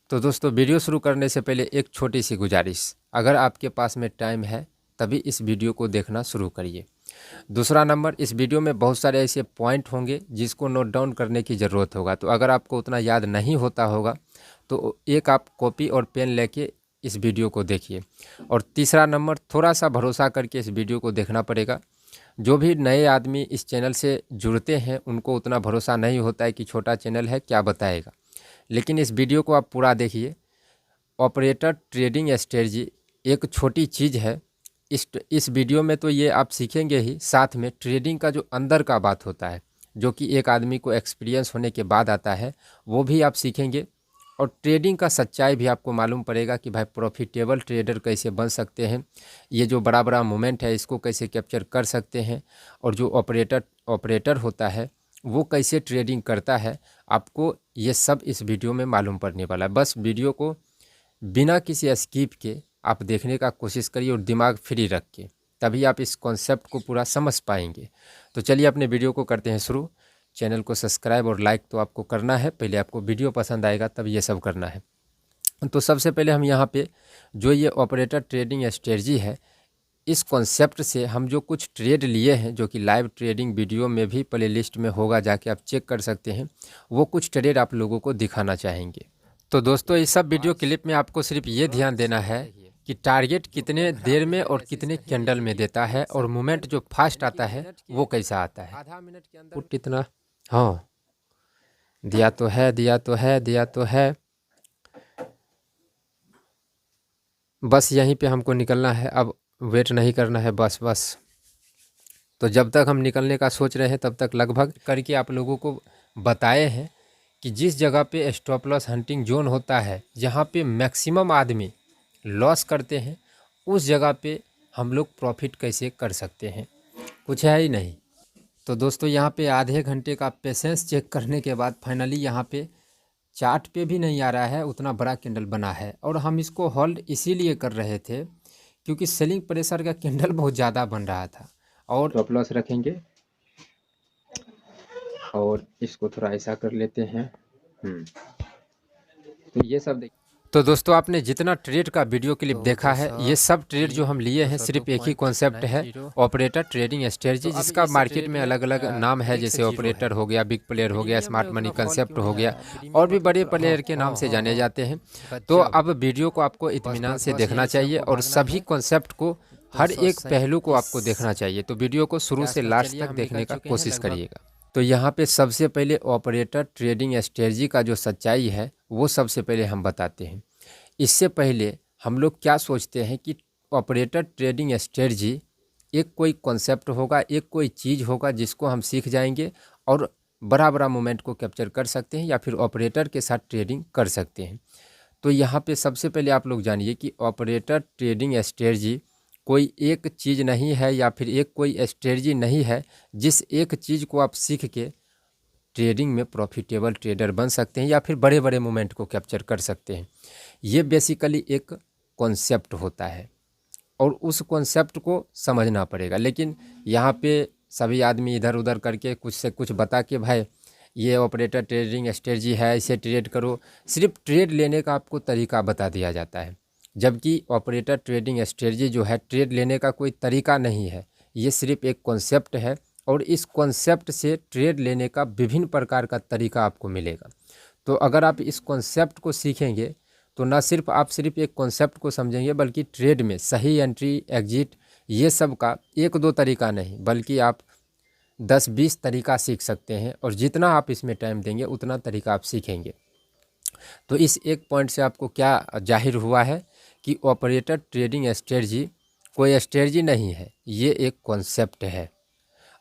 तो दोस्तों वीडियो शुरू करने से पहले एक छोटी सी गुजारिश, अगर आपके पास में टाइम है तभी इस वीडियो को देखना शुरू करिए। दूसरा नंबर, इस वीडियो में बहुत सारे ऐसे पॉइंट होंगे जिसको नोट डाउन करने की ज़रूरत होगा, तो अगर आपको उतना याद नहीं होता होगा तो एक आप कॉपी और पेन लेके इस वीडियो को देखिए। और तीसरा नंबर, थोड़ा सा भरोसा करके इस वीडियो को देखना पड़ेगा। जो भी नए आदमी इस चैनल से जुड़ते हैं उनको उतना भरोसा नहीं होता है कि छोटा चैनल है क्या बताएगा, लेकिन इस वीडियो को आप पूरा देखिए। ऑपरेटर ट्रेडिंग स्ट्रेटजी एक छोटी चीज़ है। इस वीडियो में तो ये आप सीखेंगे ही, साथ में ट्रेडिंग का जो अंदर का बात होता है जो कि एक आदमी को एक्सपीरियंस होने के बाद आता है वो भी आप सीखेंगे। और ट्रेडिंग का सच्चाई भी आपको मालूम पड़ेगा कि भाई प्रॉफिटेबल ट्रेडर कैसे बन सकते हैं, ये जो बड़ा बड़ा मोमेंट है इसको कैसे कैप्चर कर सकते हैं, और जो ऑपरेटर होता है वो कैसे ट्रेडिंग करता है, आपको ये सब इस वीडियो में मालूम पड़ने वाला है। बस वीडियो को बिना किसी स्किप के आप देखने का कोशिश करिए और दिमाग फ्री रख के, तभी आप इस कॉन्सेप्ट को पूरा समझ पाएंगे। तो चलिए अपने वीडियो को करते हैं शुरू। चैनल को सब्सक्राइब और लाइक तो आपको करना है, पहले आपको वीडियो पसंद आएगा तब ये सब करना है। तो सबसे पहले हम यहाँ पे जो ये ऑपरेटर ट्रेडिंग स्ट्रेटजी है, इस कॉन्सेप्ट से हम जो कुछ ट्रेड लिए हैं जो कि लाइव ट्रेडिंग वीडियो में भी प्लेलिस्ट में होगा, जाके आप चेक कर सकते हैं, वो कुछ ट्रेड आप लोगों को दिखाना चाहेंगे। तो दोस्तों इस सब वीडियो क्लिप में आपको सिर्फ ये ध्यान देना है कि टारगेट कितने देर में और कितने कैंडल में देता है, और मूवमेंट जो फास्ट आता है वो कैसा आता है। आधा मिनट के अंदर पुट इतना, हाँ दिया तो है, दिया तो है, दिया तो है। बस यहीं पे हमको निकलना है, अब वेट नहीं करना है, बस बस। तो जब तक हम निकलने का सोच रहे हैं तब तक लगभग करके आप लोगों को बताए हैं कि जिस जगह पे स्टॉप लॉस हंटिंग जोन होता है, जहाँ पे मैक्सिमम आदमी लॉस करते हैं, उस जगह पे हम लोग प्रॉफिट कैसे कर सकते हैं, कुछ है ही नहीं। तो दोस्तों यहाँ पे आधे घंटे का पेशेंस चेक करने के बाद फाइनली यहाँ पे चार्ट पे भी नहीं आ रहा है, उतना बड़ा कैंडल बना है। और हम इसको होल्ड इसीलिए कर रहे थे क्योंकि सेलिंग प्रेशर का कैंडल बहुत ज़्यादा बन रहा था। और स्टॉप लॉस रखेंगे और इसको थोड़ा ऐसा कर लेते हैं। तो ये सब देखिए। तो दोस्तों आपने जितना ट्रेड का वीडियो क्लिप देखा है, ये सब ट्रेड जो हम लिए हैं सिर्फ एक ही कॉन्सेप्ट है, ऑपरेटर ट्रेडिंग स्ट्रेटजी, जिसका मार्केट में अलग अलग नाम है, जैसे ऑपरेटर हो गया, बिग प्लेयर हो गया, स्मार्ट मनी कंसेप्ट हो गया, और भी बड़े प्लेयर के नाम से जाने जाते हैं। तो अब वीडियो को आपको इत्मीनान से देखना चाहिए और सभी कॉन्सेप्ट को, हर एक पहलू को आपको देखना चाहिए। तो वीडियो को शुरू से लास्ट तक देखने का कोशिश करिएगा। तो यहाँ पे सबसे पहले ऑपरेटर ट्रेडिंग स्ट्रेटजी का जो सच्चाई है वो सबसे पहले हम बताते हैं। इससे पहले हम लोग क्या सोचते हैं कि ऑपरेटर ट्रेडिंग स्ट्रेटजी एक कोई कॉन्सेप्ट होगा, एक कोई चीज़ होगा जिसको हम सीख जाएंगे और बड़ा बड़ा मोमेंट को कैप्चर कर सकते हैं या फिर ऑपरेटर के साथ ट्रेडिंग कर सकते हैं। तो यहाँ पे सबसे पहले आप लोग जानिए कि ऑपरेटर ट्रेडिंग स्ट्रेटजी कोई एक चीज़ नहीं है या फिर एक कोई स्ट्रेटजी नहीं है जिस एक चीज़ को आप सीख के ट्रेडिंग में प्रॉफिटेबल ट्रेडर बन सकते हैं या फिर बड़े बड़े मोमेंट को कैप्चर कर सकते हैं। ये बेसिकली एक कॉन्सेप्ट होता है और उस कॉन्सेप्ट को समझना पड़ेगा। लेकिन यहाँ पे सभी आदमी इधर उधर करके कुछ से कुछ बता के भाई ये ऑपरेटर ट्रेडिंग स्ट्रेटजी है, इसे ट्रेड करो, सिर्फ ट्रेड लेने का आपको तरीका बता दिया जाता है। जबकि ऑपरेटर ट्रेडिंग स्ट्रेटजी जो है ट्रेड लेने का कोई तरीका नहीं है, ये सिर्फ एक कॉन्सेप्ट है और इस कॉन्सेप्ट से ट्रेड लेने का विभिन्न प्रकार का तरीका आपको मिलेगा। तो अगर आप इस कॉन्सेप्ट को सीखेंगे तो ना सिर्फ आप सिर्फ एक कॉन्सेप्ट को समझेंगे बल्कि ट्रेड में सही एंट्री एग्जिट ये सब का एक दो तरीका नहीं बल्कि आप 10-20 तरीका सीख सकते हैं, और जितना आप इसमें टाइम देंगे उतना तरीका आप सीखेंगे। तो इस एक पॉइंट से आपको क्या जाहिर हुआ है कि ऑपरेटर ट्रेडिंग स्ट्रेटजी कोई स्ट्रेटजी नहीं है, ये एक कॉन्सेप्ट है।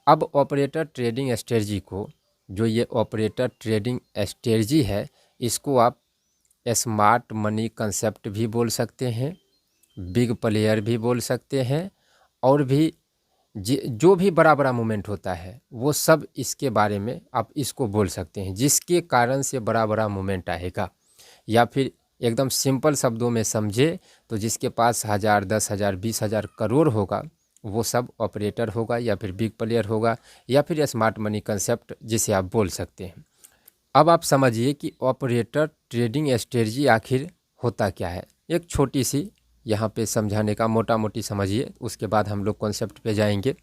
अब ऑपरेटर ट्रेडिंग स्ट्रेटजी को, जो ये ऑपरेटर ट्रेडिंग स्ट्रेटजी है, इसको आप स्मार्ट मनी कंसेप्ट भी बोल सकते हैं, बिग प्लेयर भी बोल सकते हैं, और भी जो भी बड़ा बड़ा मूवमेंट होता है वो सब इसके बारे में आप इसको बोल सकते हैं, जिसके कारण से बड़ा बड़ा मूवमेंट आएगा। या फिर एकदम सिंपल शब्दों में समझे तो जिसके पास 1000, 10,000, 20,000 करोड़ होगा वो सब ऑपरेटर होगा या फिर बिग प्लेयर होगा या फिर स्मार्ट मनी कंसेप्ट जिसे आप बोल सकते हैं। अब आप समझिए कि ऑपरेटर ट्रेडिंग स्ट्रेटजी आखिर होता क्या है। एक छोटी सी यहाँ पे समझाने का, मोटा मोटी समझिए, उसके बाद हम लोग कॉन्सेप्ट पे जाएंगे।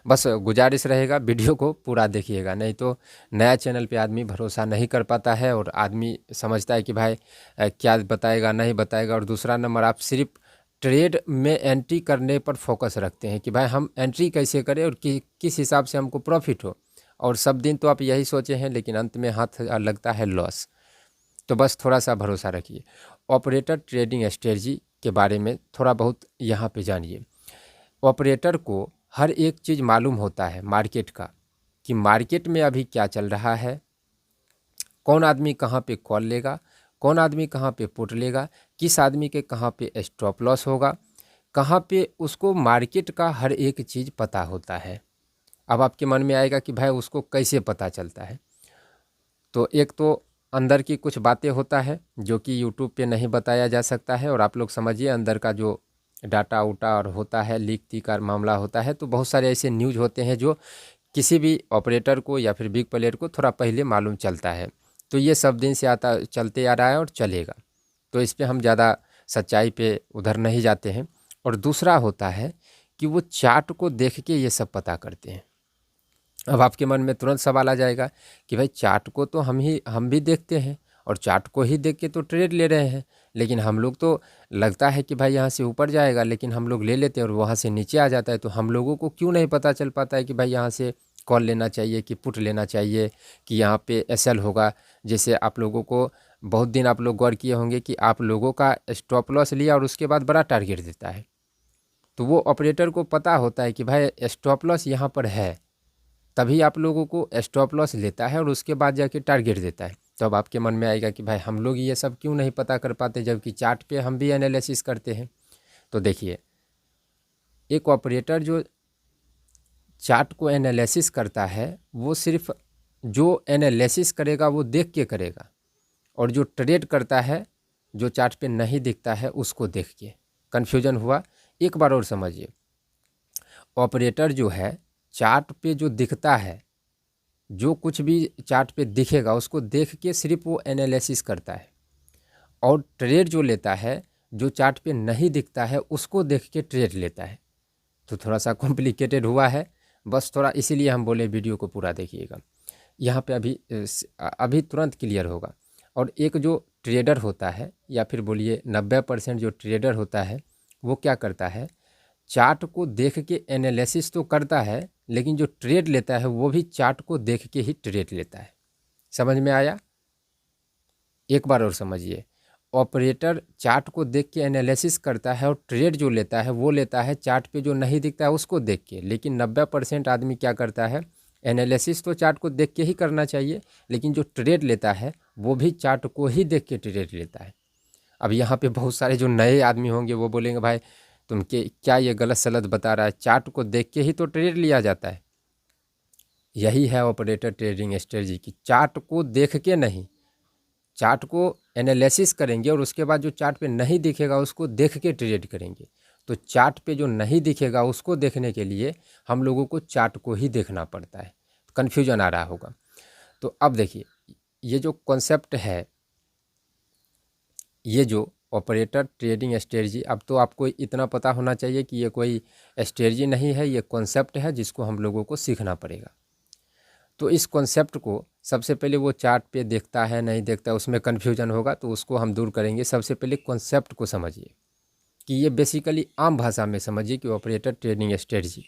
बस गुजारिश रहेगा वीडियो को पूरा देखिएगा, नहीं तो नया चैनल पे आदमी भरोसा नहीं कर पाता है और आदमी समझता है कि भाई क्या बताएगा नहीं बताएगा। और दूसरा नंबर, आप सिर्फ ट्रेड में एंट्री करने पर फोकस रखते हैं कि भाई हम एंट्री कैसे करें और किस हिसाब से हमको प्रॉफिट हो, और सब दिन तो आप यही सोचे हैं, लेकिन अंत में हाथ लगता है लॉस। तो बस थोड़ा सा भरोसा रखिए। ऑपरेटर ट्रेडिंग स्ट्रेटजी के बारे में थोड़ा बहुत यहाँ पे जानिए। ऑपरेटर को हर एक चीज़ मालूम होता है मार्केट का, कि मार्केट में अभी क्या चल रहा है, कौन आदमी कहाँ पे कॉल लेगा, कौन आदमी कहाँ पे पुट लेगा, किस आदमी के कहाँ पे स्टॉप लॉस होगा, कहाँ पे, उसको मार्केट का हर एक चीज़ पता होता है। अब आपके मन में आएगा कि भाई उसको कैसे पता चलता है। तो एक तो अंदर की कुछ बातें होता है जो कि यूट्यूब पे नहीं बताया जा सकता है, और आप लोग समझिए अंदर का जो डाटा उटा और होता है, लीक ती का मामला होता है, तो बहुत सारे ऐसे न्यूज़ होते हैं जो किसी भी ऑपरेटर को या फिर बिग प्लेयर को थोड़ा पहले मालूम चलता है। तो ये सब दिन से आता चलते आ रहा है और चलेगा, तो इस पे हम ज़्यादा सच्चाई पे उधर नहीं जाते हैं। और दूसरा होता है कि वो चार्ट को देख के ये सब पता करते हैं। अब आपके मन में तुरंत सवाल आ जाएगा कि भाई चार्ट को तो हम भी देखते हैं, और चार्ट को ही देख के तो ट्रेड ले रहे हैं, लेकिन हम लोग तो लगता है कि भाई यहाँ से ऊपर जाएगा, लेकिन हम लोग ले लेते हैं और वहाँ से नीचे आ जाता है। तो हम लोगों को क्यों नहीं पता चल पाता है कि भाई यहाँ से कॉल लेना चाहिए कि पुट लेना चाहिए, कि यहाँ पे एसएल होगा। जैसे आप लोगों को बहुत दिन आप लोग गौर किए होंगे कि आप लोगों का स्टॉप लॉस लिया और उसके बाद बड़ा टारगेट देता है, तो वो ऑपरेटर को पता होता है कि भाई स्टॉप लॉस यहाँ पर है, तभी आप लोगों को स्टॉप लॉस लेता है और उसके बाद जाके टारगेट देता है। तो अब आपके मन में आएगा कि भाई हम लोग ये सब क्यों नहीं पता कर पाते, जबकि चार्ट पे हम भी एनालिसिस करते हैं। तो देखिए, एक ऑपरेटर जो चार्ट को एनालिसिस करता है, वो सिर्फ जो एनालिसिस करेगा वो देख के करेगा, और जो ट्रेड करता है जो चार्ट पे नहीं दिखता है उसको देख के। कन्फ्यूजन हुआ? एक बार और समझिए। ऑपरेटर जो है चार्ट पे जो दिखता है, जो कुछ भी चार्ट पे दिखेगा उसको देख के सिर्फ वो एनालिसिस करता है, और ट्रेड जो लेता है जो चार्ट पे नहीं दिखता है उसको देख के ट्रेड लेता है। तो थोड़ा सा कॉम्प्लिकेटेड हुआ है, बस थोड़ा इसीलिए हम बोले वीडियो को पूरा देखिएगा। यहाँ पे अभी तुरंत क्लियर होगा। और एक जो ट्रेडर होता है, या फिर बोलिए 90% जो ट्रेडर होता है, वो क्या करता है, चार्ट को देख के एनालिसिस तो करता है, लेकिन जो ट्रेड लेता है वो भी चार्ट को देख के ही ट्रेड लेता है। समझ में आया? एक बार और समझिए। ऑपरेटर चार्ट को देख के एनालिसिस करता है, और ट्रेड जो लेता है वो लेता है चार्ट पे जो नहीं दिखता है उसको देख के। लेकिन 90% आदमी क्या करता है, एनालिसिस तो चार्ट को देख के ही करना चाहिए, लेकिन जो ट्रेड लेता है वो भी चार्ट को ही देख के ट्रेड लेता है। अब यहाँ पे बहुत सारे जो नए आदमी होंगे वो बोलेंगे भाई तुम क्या ये गलत सलत बता रहा है, चार्ट को देख के ही तो ट्रेड लिया जाता है। यही है ऑपरेटर ट्रेडिंग स्ट्रेटजी की, चार्ट को देख के नहीं, चार्ट को एनालिसिस करेंगे और उसके बाद जो चार्ट पे नहीं दिखेगा उसको देख के ट्रेड करेंगे। तो चार्ट पे जो नहीं दिखेगा उसको देखने के लिए हम लोगों को चार्ट को ही देखना पड़ता है। कन्फ्यूजन आ रहा होगा। तो अब देखिए, ये जो कॉन्सेप्ट है, ये जो ऑपरेटर ट्रेडिंग स्ट्रेटजी, अब तो आपको इतना पता होना चाहिए कि ये कोई स्ट्रेटजी नहीं है, ये कॉन्सेप्ट है जिसको हम लोगों को सीखना पड़ेगा। तो इस कॉन्सेप्ट को सबसे पहले वो चार्ट पे देखता है नहीं देखता, उसमें कन्फ्यूजन होगा, तो उसको हम दूर करेंगे। सबसे पहले कॉन्सेप्ट को समझिए कि ये बेसिकली आम भाषा में समझिए कि ऑपरेटर ट्रेडिंग स्ट्रेटजी।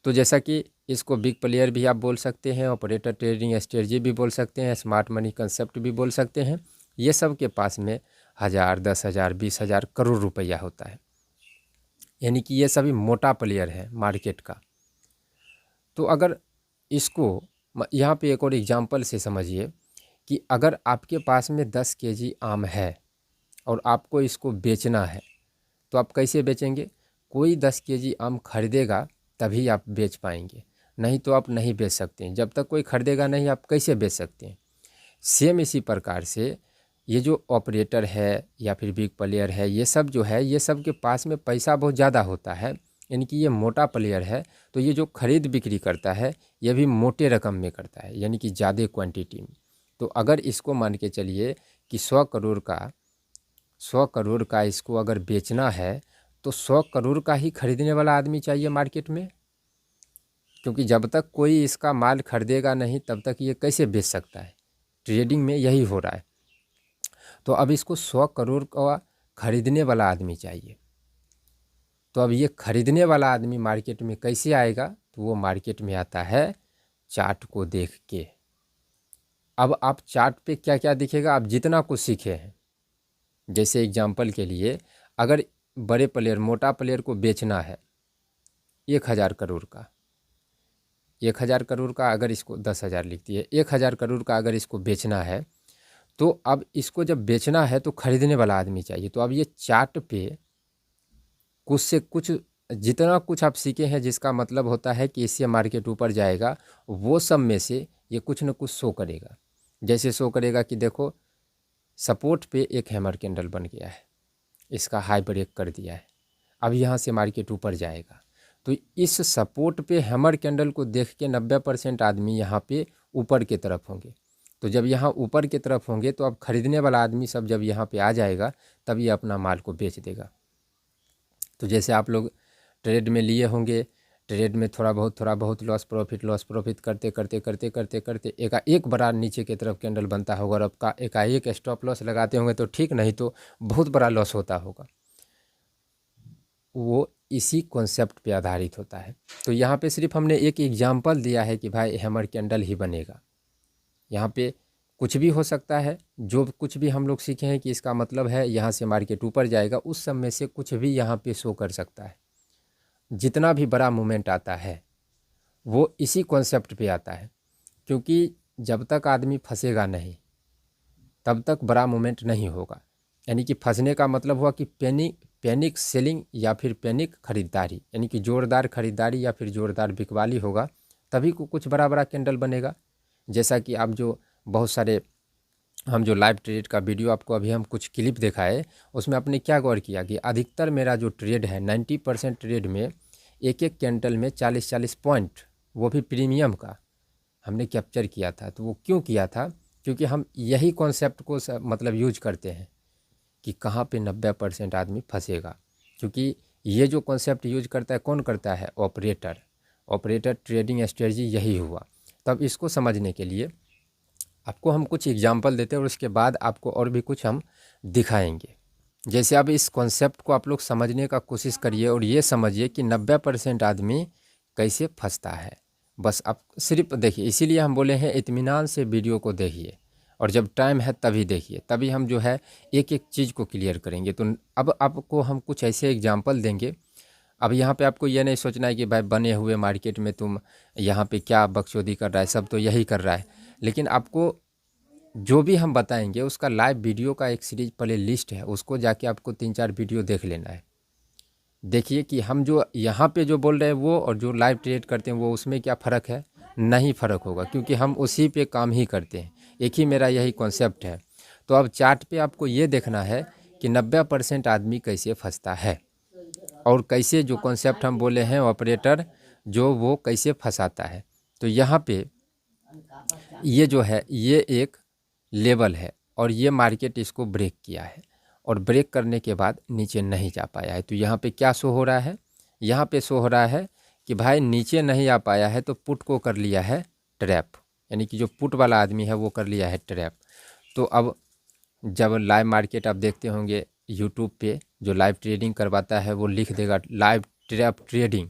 तो जैसा कि इसको बिग प्लेयर भी आप बोल सकते हैं, ऑपरेटर ट्रेडिंग स्ट्रेटजी भी बोल सकते हैं, स्मार्ट मनी कंसेप्ट भी बोल सकते हैं। ये सब के पास में 1000, 10,000, 20,000 करोड़ रुपया होता है, यानी कि ये सभी मोटा प्लेयर है मार्केट का। तो अगर इसको यहाँ पे एक और एग्जांपल से समझिए कि अगर आपके पास में 10 केजी आम है और आपको इसको बेचना है, तो आप कैसे बेचेंगे? कोई 10 केजी आम खरीदेगा तभी आप बेच पाएंगे, नहीं तो आप नहीं बेच सकते हैं। जब तक कोई खरीदेगा नहीं, आप कैसे बेच सकते हैं? सेम इसी प्रकार से ये जो ऑपरेटर है या फिर बिग प्लेयर है, ये सब जो है, ये सब के पास में पैसा बहुत ज़्यादा होता है, यानी कि ये मोटा प्लेयर है। तो ये जो खरीद बिक्री करता है ये भी मोटे रकम में करता है, यानी कि ज़्यादा क्वांटिटी में। तो अगर इसको मान के चलिए कि 100 करोड़ का इसको अगर बेचना है तो 100 करोड़ का ही खरीदने वाला आदमी चाहिए मार्केट में, क्योंकि जब तक कोई इसका माल खरीदेगा नहीं तब तक ये कैसे बेच सकता है। ट्रेडिंग में यही हो रहा है। तो अब इसको 100 करोड़ का खरीदने वाला आदमी चाहिए। तो अब ये खरीदने वाला आदमी मार्केट में कैसे आएगा, तो वो मार्केट में आता है चार्ट को देख के। अब आप चार्ट पे क्या क्या दिखेगा, आप जितना कुछ सीखे हैं, जैसे एग्जांपल के लिए अगर बड़े प्लेयर मोटा प्लेयर को बेचना है 1000 करोड़ का, 1000 करोड़ का अगर इसको 10,000 लिखती है, 1000 करोड़ का अगर इसको बेचना है तो अब इसको जब बेचना है तो खरीदने वाला आदमी चाहिए। तो अब ये चार्ट पे कुछ से कुछ जितना कुछ आप सीखे हैं जिसका मतलब होता है कि इससे मार्केट ऊपर जाएगा, वो सब में से ये कुछ न कुछ शो करेगा। जैसे शो करेगा कि देखो सपोर्ट पे एक हैमर कैंडल बन गया है, इसका हाई ब्रेक कर दिया है, अब यहाँ से मार्केट ऊपर जाएगा। तो इस सपोर्ट पे हैमर कैंडल को देख के 90% आदमी यहाँ पे ऊपर की तरफ होंगे। तो जब यहाँ ऊपर की तरफ होंगे तो अब खरीदने वाला आदमी सब जब यहाँ पे आ जाएगा तब ये अपना माल को बेच देगा। तो जैसे आप लोग ट्रेड में लिए होंगे, ट्रेड में थोड़ा बहुत लॉस प्रॉफिट करते करते एक बड़ा नीचे की तरफ कैंडल बनता होगा और आपका एकाएक स्टॉप लॉस लगाते होंगे तो ठीक, नहीं तो बहुत बड़ा लॉस होता होगा। वो इसी कॉन्सेप्ट पे आधारित होता है। तो यहाँ पे सिर्फ हमने एक एग्जांपल दिया है कि भाई हैमर कैंडल ही बनेगा। यहाँ पे कुछ भी हो सकता है, जो कुछ भी हम लोग सीखे हैं कि इसका मतलब है यहाँ से मार्केट ऊपर जाएगा, उस सब में से कुछ भी यहाँ पे शो कर सकता है। जितना भी बड़ा मूवमेंट आता है वो इसी कॉन्सेप्ट पे आता है, क्योंकि जब तक आदमी फंसेगा नहीं तब तक बड़ा मूवमेंट नहीं होगा। यानी कि फंसने का मतलब हुआ कि पैनिक सेलिंग या फिर पैनिक खरीदारी, यानी कि ज़ोरदार खरीदारी या फिर ज़ोरदार बिकवाली होगा, तभी को कुछ बड़ा कैंडल बनेगा। जैसा कि आप जो बहुत सारे हम जो लाइव ट्रेड का वीडियो आपको अभी हम कुछ क्लिप दिखाए, उसमें आपने क्या गौर किया कि अधिकतर मेरा जो ट्रेड है 90% ट्रेड में एक कैंडल में 40 पॉइंट, वो भी प्रीमियम का हमने कैप्चर किया था। तो वो क्यों किया था, क्योंकि हम यही कॉन्सेप्ट को मतलब यूज करते हैं कि कहाँ पे 90% आदमी फंसेगा। क्योंकि ये जो कॉन्सेप्ट यूज करता है कौन करता है, ऑपरेटर ट्रेडिंग स्ट्रेटजी यही हुआ। तब इसको समझने के लिए आपको हम कुछ एग्जांपल देते हैं और उसके बाद आपको और भी कुछ हम दिखाएंगे। जैसे अब इस कॉन्सेप्ट को आप लोग समझने का कोशिश करिए और ये समझिए कि 90% आदमी कैसे फंसता है। बस आप सिर्फ देखिए, इसीलिए हम बोले हैं इत्मीनान से वीडियो को देखिए और जब टाइम है तभी देखिए, तभी हम जो है एक एक चीज़ को क्लियर करेंगे। तो अब आपको हम कुछ ऐसे एग्जांपल देंगे। अब यहाँ पे आपको ये नहीं सोचना है कि भाई बने हुए मार्केट में तुम यहाँ पे क्या बकचोदी कर रहा है, सब तो यही कर रहा है। लेकिन आपको जो भी हम बताएंगे उसका लाइव वीडियो का एक सीरीज प्ले लिस्ट है, उसको जाके आपको 3-4 वीडियो देख लेना है। देखिए कि हम जो यहाँ पे जो बोल रहे हैं वो और जो लाइव ट्रेड करते हैं वो उसमें क्या फ़र्क है, नहीं फ़र्क होगा, क्योंकि हम उसी पे काम ही करते हैं। एक ही मेरा यही कॉन्सेप्ट है। तो अब चार्ट पे आपको ये देखना है कि 90% आदमी कैसे फंसता है और कैसे जो कॉन्सेप्ट हम बोले हैं ऑपरेटर जो वो कैसे फंसाता है। तो यहाँ पे ये जो है ये एक लेवल है और ये मार्केट इसको ब्रेक किया है और ब्रेक करने के बाद नीचे नहीं जा पाया है। तो यहाँ पे क्या शो हो रहा है, यहाँ पे शो हो रहा है कि भाई नीचे नहीं आ पाया है तो पुट को कर लिया है ट्रैप, यानी कि जो पुट वाला आदमी है वो कर लिया है ट्रैप। तो अब जब लाइव मार्केट आप देखते होंगे यूट्यूब पे, जो लाइव ट्रेडिंग करवाता है वो लिख देगा लाइव ट्रैप ट्रेडिंग।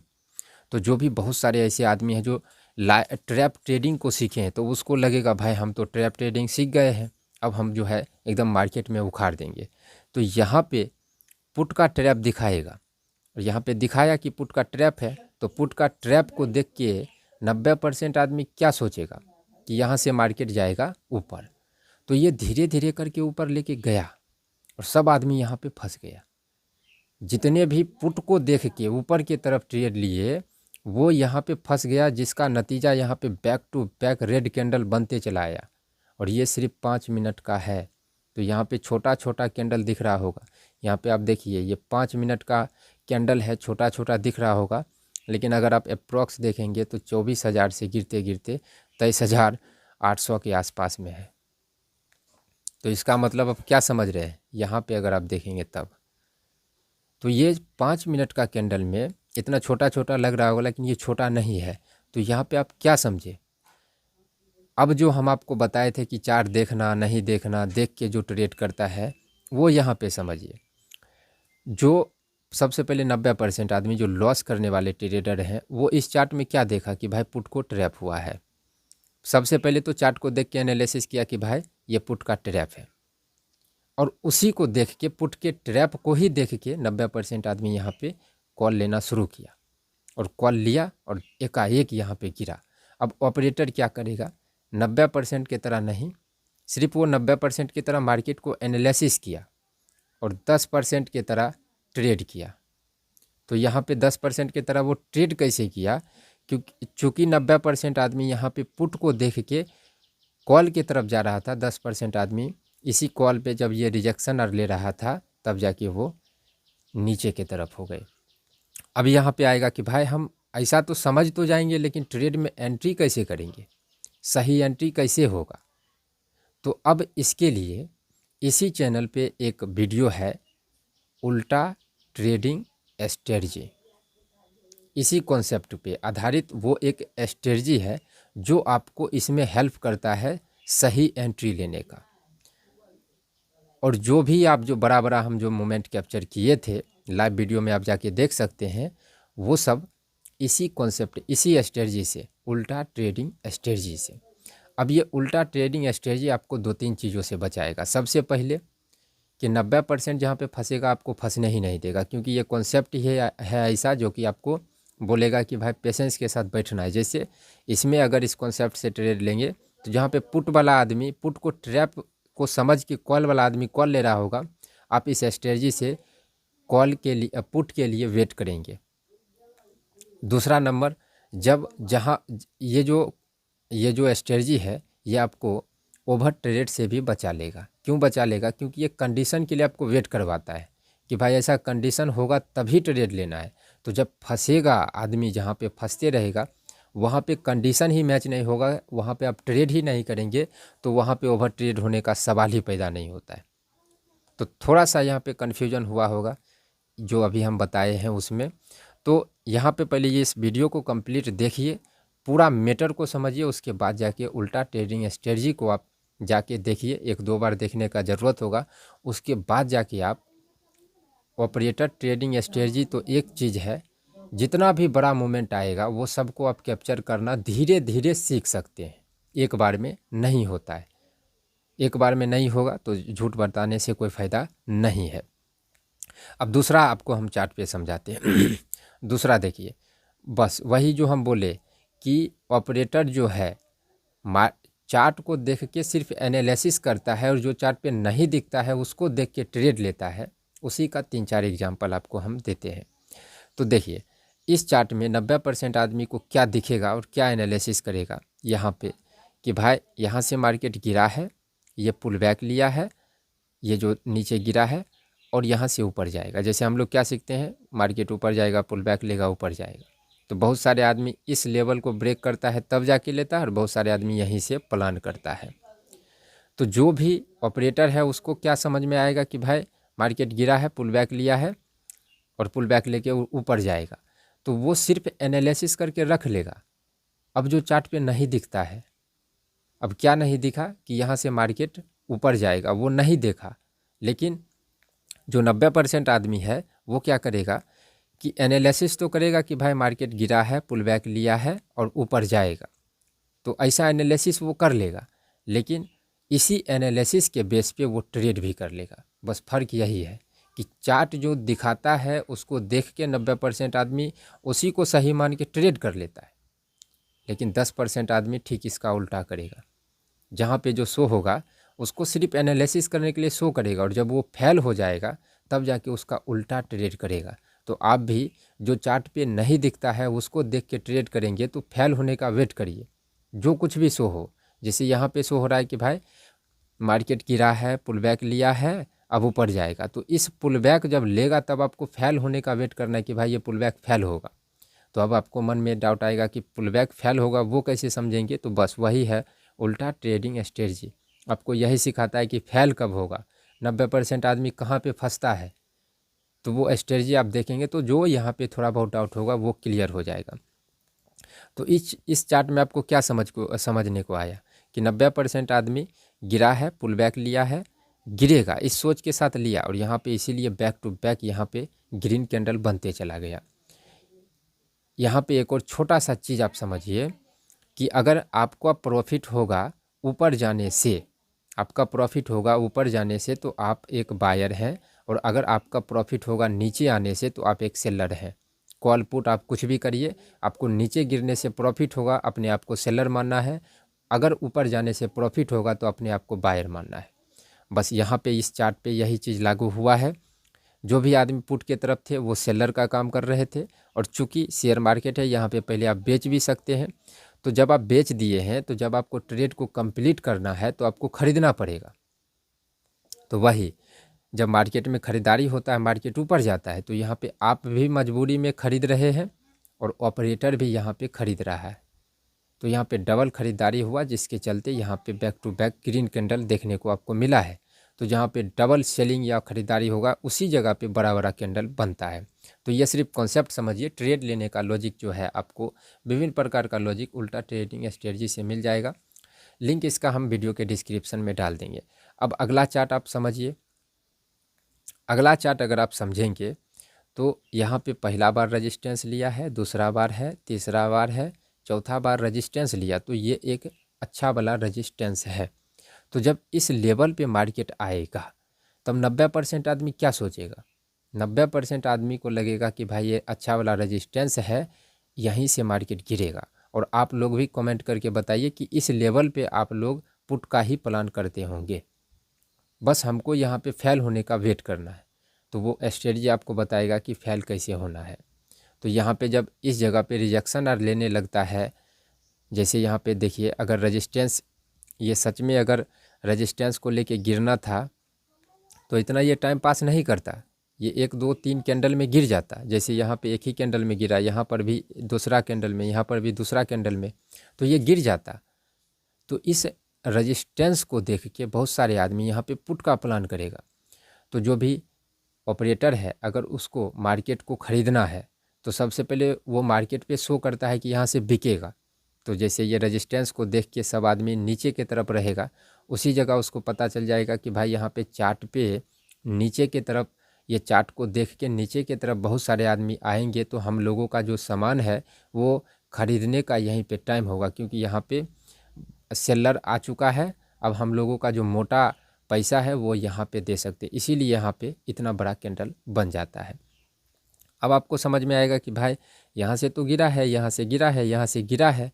तो जो भी बहुत सारे ऐसे आदमी हैं जो ट्रैप ट्रेडिंग को सीखे हैं तो उसको लगेगा भाई हम तो ट्रैप ट्रेडिंग सीख गए हैं, अब हम जो है एकदम मार्केट में उखाड़ देंगे। तो यहाँ पे पुट का ट्रैप दिखाएगा और यहाँ पे दिखाया कि पुट का ट्रैप है, तो पुट का ट्रैप को देख के 90% आदमी क्या सोचेगा कि यहाँ से मार्केट जाएगा ऊपर। तो ये धीरे धीरे करके ऊपर लेके गया और सब आदमी यहाँ पे फंस गया। जितने भी पुट को देख के ऊपर की तरफ ट्रेड लिए वो यहाँ पे फंस गया, जिसका नतीजा यहाँ पे back to back red candle बनते चला आया और ये सिर्फ 5 मिनट का है। तो यहाँ पे छोटा छोटा कैंडल दिख रहा होगा, यहाँ पे आप देखिए ये 5 मिनट का कैंडल है, छोटा छोटा दिख रहा होगा, लेकिन अगर आप अप्रॉक्स देखेंगे तो 24,000 से गिरते गिरते 23,800 के आसपास में है। तो इसका मतलब अब क्या समझ रहे हैं, यहाँ पे अगर आप देखेंगे तब तो ये 5 मिनट का कैंडल में इतना छोटा छोटा लग रहा होगा, लेकिन ये छोटा नहीं है। तो यहाँ पे आप क्या समझे, अब जो हम आपको बताए थे कि चार्ट देखना नहीं देखना, देख के जो ट्रेड करता है वो यहाँ पे समझिए। जो सबसे पहले 90% आदमी जो लॉस करने वाले ट्रेडर हैं वो इस चार्ट में क्या देखा कि भाई पुट को ट्रैप हुआ है। सबसे पहले तो चार्ट को देख के एनालिसिस किया कि भाई ये पुट का ट्रैप है, और उसी को देख के पुट के ट्रैप को ही देख के 90% आदमी यहाँ पे कॉल लेना शुरू किया, और कॉल लिया और एकाएक यहाँ पे गिरा। अब ऑपरेटर क्या करेगा, 90% की तरह नहीं, सिर्फ वो 90% की तरह मार्केट को एनालिसिस किया और 10% की तरह ट्रेड किया। तो यहाँ पे 10% की तरह वो ट्रेड कैसे किया, क्योंकि चूँकि 90% आदमी यहाँ पे पुट को देख के कॉल की तरफ जा रहा था, 10% आदमी इसी कॉल पे जब ये रिजेक्शन और ले रहा था तब जाके वो नीचे की तरफ हो गए। अब यहाँ पे आएगा कि भाई हम ऐसा तो समझ तो जाएंगे, लेकिन ट्रेड में एंट्री कैसे करेंगे, सही एंट्री कैसे होगा। तो अब इसके लिए इसी चैनल पे एक वीडियो है, उल्टा ट्रेडिंग स्ट्रेटजी, इसी कॉन्सेप्ट पे आधारित वो एक स्ट्रेटजी है जो आपको इसमें हेल्प करता है सही एंट्री लेने का। और जो भी आप जो बड़ा बड़ा हम जो मोमेंट कैप्चर किए थे लाइव वीडियो में आप जाके देख सकते हैं, वो सब इसी कॉन्सेप्ट, इसी स्ट्रेटजी से, उल्टा ट्रेडिंग स्ट्रेटजी से। अब ये उल्टा ट्रेडिंग स्ट्रेटजी आपको 2-3 चीज़ों से बचाएगा। सबसे पहले कि 90% जहाँ पे फंसेगा आपको फंसने ही नहीं देगा, क्योंकि ये कॉन्सेप्ट ही है ऐसा जो कि आपको बोलेगा कि भाई पेशेंस के साथ बैठना है। जैसे इसमें अगर इस कॉन्सेप्ट से ट्रेड लेंगे तो जहाँ पे पुट वाला आदमी पुट को ट्रैप को समझ के कॉल वाला आदमी कॉल ले रहा होगा, आप इस स्ट्रेटजी से कॉल के लिए, पुट के लिए वेट करेंगे। दूसरा नंबर, जब जहाँ ये जो स्ट्रेटजी है ये आपको ओवर ट्रेड से भी बचा लेगा। क्यों बचा लेगा, क्योंकि ये कंडीशन के लिए आपको वेट करवाता है कि भाई ऐसा कंडीशन होगा तभी ट्रेड लेना है। तो जब फंसेगा आदमी, जहाँ पे फंसते रहेगा वहाँ पे कंडीशन ही मैच नहीं होगा, वहाँ पे आप ट्रेड ही नहीं करेंगे, तो वहाँ पे ओवर ट्रेड होने का सवाल ही पैदा नहीं होता है। तो थोड़ा सा यहाँ पे कन्फ्यूजन हुआ होगा जो अभी हम बताए हैं उसमें। तो यहाँ पे पहले ये इस वीडियो को कंप्लीट देखिए, पूरा मैटर को समझिए, उसके बाद जाके उल्टा ट्रेडिंग स्ट्रेटजी को आप जाके देखिए। 1-2 बार देखने का ज़रूरत होगा, उसके बाद जाके आप ऑपरेटर ट्रेडिंग स्ट्रेटजी तो एक चीज़ है, जितना भी बड़ा मूवमेंट आएगा वो सबको आप कैप्चर करना धीरे धीरे सीख सकते हैं, एक बार में नहीं होता है। एक बार में नहीं होगा तो झूठ बताने से कोई फ़ायदा नहीं है। अब दूसरा आपको हम चार्ट पे समझाते हैं। दूसरा देखिए, बस वही जो हम बोले कि ऑपरेटर जो है चार्ट को देख के सिर्फ एनालिसिस करता है और जो चार्ट पे नहीं दिखता है उसको देख के ट्रेड लेता है, उसी का 3-4 एग्जाम्पल आपको हम देते हैं। तो देखिए इस चार्ट में 90% आदमी को क्या दिखेगा और क्या एनालिसिस करेगा यहाँ पे कि भाई यहाँ से मार्केट गिरा है, ये पुल बैक लिया है, ये जो नीचे गिरा है और यहाँ से ऊपर जाएगा। जैसे हम लोग क्या सीखते हैं, मार्केट ऊपर जाएगा, पुल बैक लेगा, ऊपर जाएगा। तो बहुत सारे आदमी इस लेवल को ब्रेक करता है तब जाके लेता है, और बहुत सारे आदमी यहीं से प्लान करता है। तो जो भी ऑपरेटर है उसको क्या समझ में आएगा कि भाई मार्केट गिरा है, पुल बैक लिया है और पुल बैक लेके ऊपर जाएगा, तो वो सिर्फ एनालिसिस करके रख लेगा। अब जो चार्ट पे नहीं दिखता है, अब क्या नहीं दिखा कि यहाँ से मार्केट ऊपर जाएगा, वो नहीं देखा। लेकिन जो 90% आदमी है वो क्या करेगा कि एनालिसिस तो करेगा कि भाई मार्केट गिरा है, पुल बैक लिया है और ऊपर जाएगा, तो ऐसा एनालिसिस वो कर लेगा। लेकिन इसी एनालिसिस के बेस पे वो ट्रेड भी कर लेगा। बस फ़र्क यही है कि चार्ट जो दिखाता है उसको देख के 90% आदमी उसी को सही मान के ट्रेड कर लेता है, लेकिन 10% आदमी ठीक इसका उल्टा करेगा। जहाँ पे जो शो होगा उसको सिर्फ एनालिसिस करने के लिए शो करेगा, और जब वो फेल हो जाएगा तब जाके उसका उल्टा ट्रेड करेगा। तो आप भी जो चार्ट पे नहीं दिखता है उसको देख के ट्रेड करेंगे तो फेल होने का वेट करिए, जो कुछ भी शो हो। जैसे यहाँ पे शो हो रहा है कि भाई मार्केट गिरा है, पुल बैक लिया है, अब ऊपर जाएगा, तो इस पुल बैक जब लेगा तब आपको फेल होने का वेट करना है कि भाई ये पुल बैक फेल होगा। तो अब आपको मन में डाउट आएगा कि पुल बैक फेल होगा, वो कैसे समझेंगे। तो बस वही है उल्टा ट्रेडिंग स्ट्रेटजी। आपको यही सिखाता है कि फेल कब होगा, 90% आदमी कहाँ पे फंसता है। तो वो स्ट्रेटजी आप देखेंगे तो जो यहाँ पे थोड़ा बहुत डाउट होगा वो क्लियर हो जाएगा। तो इस चार्ट में आपको क्या समझने को आया कि 90% आदमी गिरा है, पुल बैक लिया है, गिरेगा इस सोच के साथ लिया, और यहाँ पे इसीलिए बैक टू बैक यहाँ पे ग्रीन कैंडल बनते चला गया। यहाँ पे एक और छोटा सा चीज़ आप समझिए कि अगर आपका प्रॉफिट होगा ऊपर जाने से, आपका प्रॉफिट होगा ऊपर जाने से तो आप एक बायर हैं, और अगर आपका प्रॉफिट होगा नीचे आने से तो आप एक सेलर हैं। कॉल पुट आप कुछ भी करिए, आपको नीचे गिरने से प्रॉफिट होगा, अपने आप को सेलर मानना है। अगर ऊपर जाने से प्रॉफिट होगा तो अपने आप को बायर मानना है। बस यहाँ पे इस चार्ट पे यही चीज़ लागू हुआ है। जो भी आदमी पुट के तरफ थे वो सेलर का काम कर रहे थे, और चूंकि शेयर मार्केट है यहाँ पे पहले आप बेच भी सकते हैं। तो जब आप बेच दिए हैं तो जब आपको ट्रेड को कंप्लीट करना है तो आपको ख़रीदना पड़ेगा। तो वही जब मार्केट में ख़रीदारी होता है, मार्केट ऊपर जाता है, तो यहाँ पे आप भी मजबूरी में ख़रीद रहे हैं और ऑपरेटर भी यहाँ पे ख़रीद रहा है। तो यहाँ पे डबल ख़रीदारी हुआ, जिसके चलते यहाँ पे back to back green candle देखने को आपको मिला है। तो जहाँ पे डबल सेलिंग या ख़रीदारी होगा उसी जगह पे बड़ा बड़ा कैंडल बनता है। तो ये सिर्फ कॉन्सेप्ट समझिए, ट्रेड लेने का लॉजिक जो है आपको विभिन्न प्रकार का लॉजिक उल्टा ट्रेडिंग स्ट्रेटजी से मिल जाएगा। लिंक इसका हम वीडियो के डिस्क्रिप्शन में डाल देंगे। अब अगला चार्ट आप समझिए। अगला चार्ट अगर आप समझेंगे तो यहाँ पे पहला बार रजिस्टेंस लिया है, दूसरा बार है, तीसरा बार है, चौथा बार रजिस्टेंस लिया, तो ये एक अच्छा वाला रजिस्टेंस है। तो जब इस लेवल पे मार्केट आएगा तब 90% आदमी क्या सोचेगा? 90% आदमी को लगेगा कि भाई ये अच्छा वाला रजिस्टेंस है, यहीं से मार्केट गिरेगा। और आप लोग भी कमेंट करके बताइए कि इस लेवल पे आप लोग पुट का ही प्लान करते होंगे। बस हमको यहाँ पे फेल होने का वेट करना है, तो वो स्ट्रेटजी आपको बताएगा कि फेल कैसे होना है। तो यहाँ पे जब इस जगह पे रिजेक्शन और लेने लगता है, जैसे यहाँ पे देखिए अगर रजिस्टेंस, ये सच में अगर रजिस्टेंस को लेके गिरना था तो इतना ये टाइम पास नहीं करता, ये 1 2 3 कैंडल में गिर जाता। जैसे यहाँ पे एक ही कैंडल में गिरा, यहाँ पर भी दूसरा कैंडल में, यहाँ पर भी दूसरा कैंडल में, तो ये गिर जाता। तो इस रजिस्टेंस को देख के बहुत सारे आदमी यहाँ पे पुट का प्लान करेगा। तो जो भी ऑपरेटर है अगर उसको मार्केट को ख़रीदना है तो सबसे पहले वो मार्केट पे शो करता है कि यहाँ से बिकेगा। तो जैसे ये रजिस्टेंस को देख के सब आदमी नीचे की तरफ रहेगा, उसी जगह उसको पता चल जाएगा कि भाई यहाँ पे चार्ट पे नीचे की तरफ, ये चार्ट को देख के नीचे की तरफ बहुत सारे आदमी आएंगे, तो हम लोगों का जो सामान है वो ख़रीदने का यहीं पे टाइम होगा, क्योंकि यहाँ पे सेलर आ चुका है। अब हम लोगों का जो मोटा पैसा है वो यहाँ पे दे सकते, इसीलिए यहाँ पे इतना बड़ा कैंडल बन जाता है। अब आपको समझ में आएगा कि भाई यहाँ से तो गिरा है, यहाँ से गिरा है, यहाँ से गिरा है,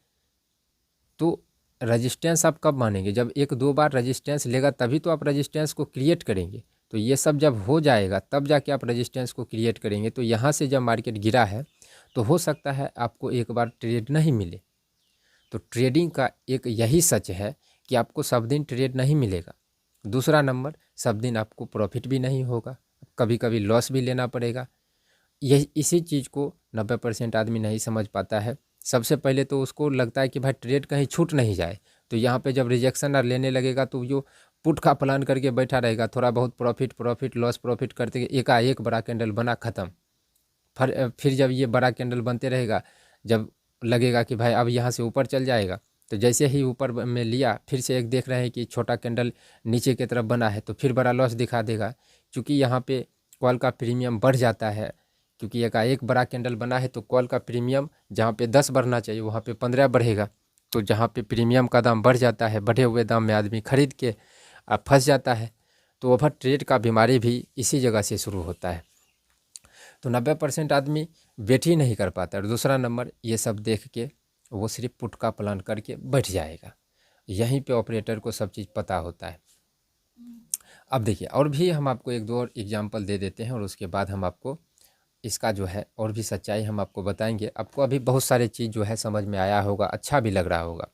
तो रजिस्टेंस आप कब मानेंगे? जब 1 2 बार रजिस्टेंस लेगा तभी तो आप रजिस्टेंस को क्रिएट करेंगे। तो ये सब जब हो जाएगा तब जाके आप रजिस्टेंस को क्रिएट करेंगे। तो यहाँ से जब मार्केट गिरा है तो हो सकता है आपको एक बार ट्रेड नहीं मिले। तो ट्रेडिंग का एक यही सच है कि आपको सब दिन ट्रेड नहीं मिलेगा। दूसरा नंबर, सब दिन आपको प्रॉफिट भी नहीं होगा, कभी कभी लॉस भी लेना पड़ेगा। यही इसी चीज़ को 90% आदमी नहीं समझ पाता है। सबसे पहले तो उसको लगता है कि भाई ट्रेड कहीं छूट नहीं जाए। तो यहाँ पे जब रिजेक्शन और लेने लगेगा तो जो पुट का प्लान करके बैठा रहेगा, थोड़ा बहुत प्रॉफिट लॉस प्रॉफिट करते एकाएक बड़ा कैंडल बना ख़त्म। फिर जब ये बड़ा कैंडल बनते रहेगा, जब लगेगा कि भाई अब यहाँ से ऊपर चल जाएगा, तो जैसे ही ऊपर में लिया फिर से एक देख रहे हैं कि छोटा कैंडल नीचे की तरफ बना है, तो फिर बड़ा लॉस दिखा देगा। क्योंकि यहाँ पे कॉल का प्रीमियम बढ़ जाता है, क्योंकि एक बड़ा कैंडल बना है तो कॉल का प्रीमियम जहाँ पे 10 बढ़ना चाहिए वहाँ पे 15 बढ़ेगा। तो जहाँ पे प्रीमियम का दाम बढ़ जाता है, बढ़े हुए दाम में आदमी खरीद के फंस जाता है। तो ओवर ट्रेड का बीमारी भी इसी जगह से शुरू होता है। तो 90% आदमी वेट ही नहीं कर पाता। और दूसरा नंबर, ये सब देख के वो सिर्फ पुट का प्लान करके बैठ जाएगा। यहीं पे ऑपरेटर को सब चीज़ पता होता है। अब देखिए और भी हम आपको 1 2 और एग्जांपल दे देते हैं, और उसके बाद हम आपको इसका जो है और भी सच्चाई हम आपको बताएंगे। आपको अभी बहुत सारे चीज़ जो है समझ में आया होगा, अच्छा भी लग रहा होगा।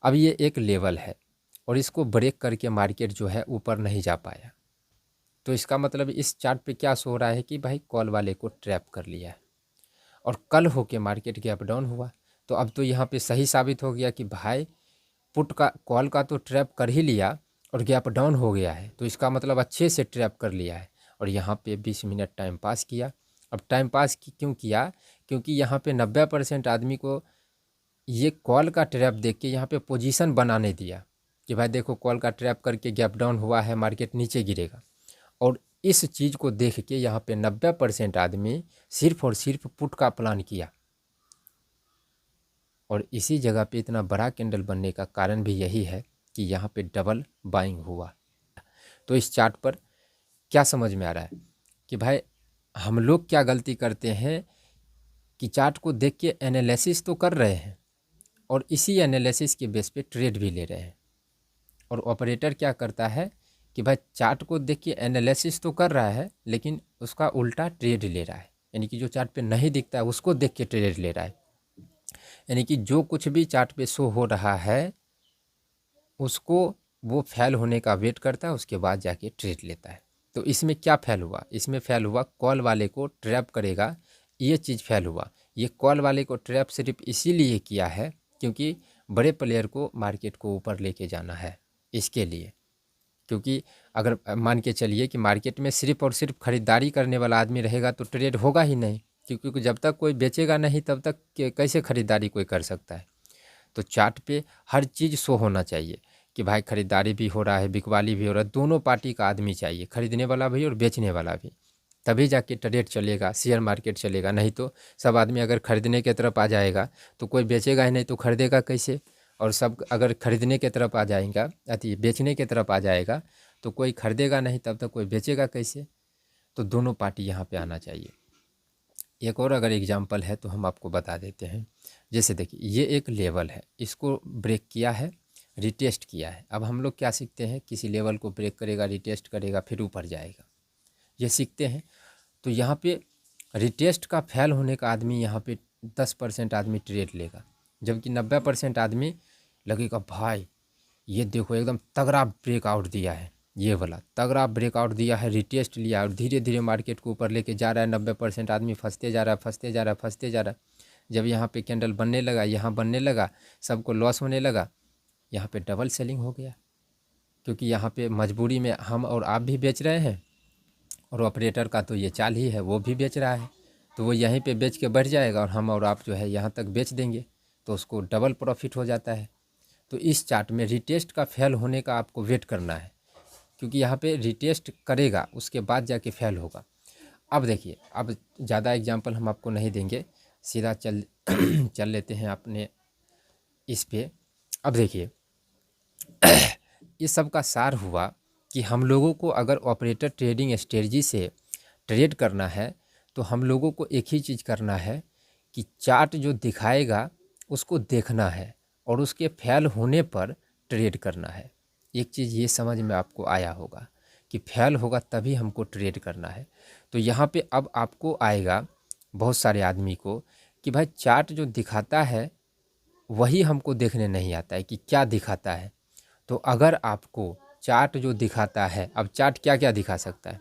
अब ये एक लेवल है और इसको ब्रेक करके मार्केट जो है ऊपर नहीं जा पाया। तो इसका मतलब इस चार्ट पे क्या सो रहा है कि भाई कॉल वाले को ट्रैप कर लिया है, और कल होके मार्केट के अप डाउन हुआ। तो अब तो यहाँ पे सही साबित हो गया कि भाई पुट का, कॉल का तो ट्रैप कर ही लिया, और गैप डाउन हो गया है, तो इसका मतलब अच्छे से ट्रैप कर लिया है। और यहाँ पे 20 मिनट टाइम पास किया। अब टाइम पास क्यों किया? क्योंकि यहाँ पे 90% आदमी को ये कॉल का ट्रैप देख के यहाँ पे पोजीशन बनाने दिया कि भाई देखो कॉल का ट्रैप करके गैप डाउन हुआ है, मार्केट नीचे गिरेगा। और इस चीज़ को देख के यहाँ पे 90% आदमी सिर्फ और सिर्फ पुट का प्लान किया। और इसी जगह पे इतना बड़ा कैंडल बनने का कारण भी यही है कि यहाँ पे डबल बाइंग हुआ। तो इस चार्ट पर क्या समझ में आ रहा है कि भाई हम लोग क्या गलती करते हैं कि चार्ट को देख के एनालिसिस तो कर रहे हैं और इसी एनालिसिस के बेस पे ट्रेड भी ले रहे हैं। और ऑपरेटर क्या करता है कि भाई चार्ट को देख के एनालिसिस तो कर रहा है लेकिन उसका उल्टा ट्रेड ले रहा है, यानी कि जो चार्ट पे नहीं दिखता है उसको देख के ट्रेड ले रहा है। यानी कि जो कुछ भी चार्ट पे शो हो रहा है उसको वो फेल होने का वेट करता है, उसके बाद जाके ट्रेड लेता है। तो इसमें क्या फेल हुआ? इसमें फेल हुआ कॉल वाले को ट्रैप करेगा, ये चीज़ फेल हुआ। ये कॉल वाले को ट्रैप सिर्फ इसीलिए किया है क्योंकि बड़े प्लेयर को मार्केट को ऊपर लेके जाना है, इसके लिए। क्योंकि अगर मान के चलिए कि मार्केट में सिर्फ और सिर्फ खरीदारी करने वाला आदमी रहेगा तो ट्रेड होगा ही नहीं, क्योंकि जब तक कोई बेचेगा नहीं तब तक कैसे खरीदारी कोई कर सकता है। तो चार्ट पे हर चीज़ शो होना चाहिए कि भाई खरीदारी भी हो रहा है, बिकवाली भी हो रहा है, दोनों पार्टी का आदमी चाहिए, खरीदने वाला भी और बेचने वाला भी, तभी जाके ट्रेड चलेगा, शेयर मार्केट चलेगा। नहीं तो सब आदमी अगर खरीदने की तरफ आ जाएगा तो कोई बेचेगा ही नहीं, तो खरीदेगा कैसे? और सब अगर खरीदने की तरफ आ जाएगा, अति बेचने की तरफ आ जाएगा तो कोई खरीदेगा नहीं, तब तक कोई बेचेगा कैसे? तो दोनों पार्टी यहाँ पे आना चाहिए। एक और अगर एग्जांपल है तो हम आपको बता देते हैं। जैसे देखिए ये एक लेवल है, इसको ब्रेक किया है, रिटेस्ट किया है। अब हम लोग क्या सीखते हैं? किसी लेवल को ब्रेक करेगा, रिटेस्ट करेगा, फिर ऊपर जाएगा, ये सीखते हैं। तो यहाँ पे रिटेस्ट का फेल होने का आदमी यहाँ पे 10% आदमी ट्रेड लेगा, जबकि 90% आदमी लगेगा भाई ये देखो एकदम तगड़ा ब्रेकआउट दिया है, ये वाला तगड़ा ब्रेकआउट दिया है, रिटेस्ट लिया और धीरे धीरे मार्केट को ऊपर लेके जा रहा है। 90% आदमी फंसते जा रहा है, फंसते जा रहा है, फंसते जा रहा है। जब यहाँ पे कैंडल बनने लगा, यहाँ बनने लगा, सबको लॉस होने लगा, यहाँ पे डबल सेलिंग हो गया। क्योंकि यहाँ पे मजबूरी में हम और आप भी बेच रहे हैं और ऑपरेटर का तो ये चाल ही है, वो भी बेच रहा है, तो वो यहीं पे बेच के बढ़ जाएगा और हम और आप जो है यहाँ तक बेच देंगे, तो उसको डबल प्रॉफिट हो जाता है। तो इस चार्ट में रिटेस्ट का फेल होने का आपको वेट करना है, क्योंकि यहाँ पे रिटेस्ट करेगा उसके बाद जाके फेल होगा। अब देखिए, अब ज़्यादा एग्जांपल हम आपको नहीं देंगे, सीधा चल चल लेते हैं अपने इस पे। अब देखिए इस सब का सार हुआ कि हम लोगों को अगर ऑपरेटर ट्रेडिंग स्ट्रेटजी से ट्रेड करना है तो हम लोगों को एक ही चीज़ करना है कि चार्ट जो दिखाएगा उसको देखना है और उसके फेल होने पर ट्रेड करना है। एक चीज़ ये समझ में आपको आया होगा कि फेल होगा तभी हमको ट्रेड करना है। तो यहाँ पे अब आपको आएगा बहुत सारे आदमी को कि भाई चार्ट जो दिखाता है वही हमको देखने नहीं आता है कि क्या दिखाता है। तो अगर आपको चार्ट जो दिखाता है, अब चार्ट क्या क्या दिखा सकता है?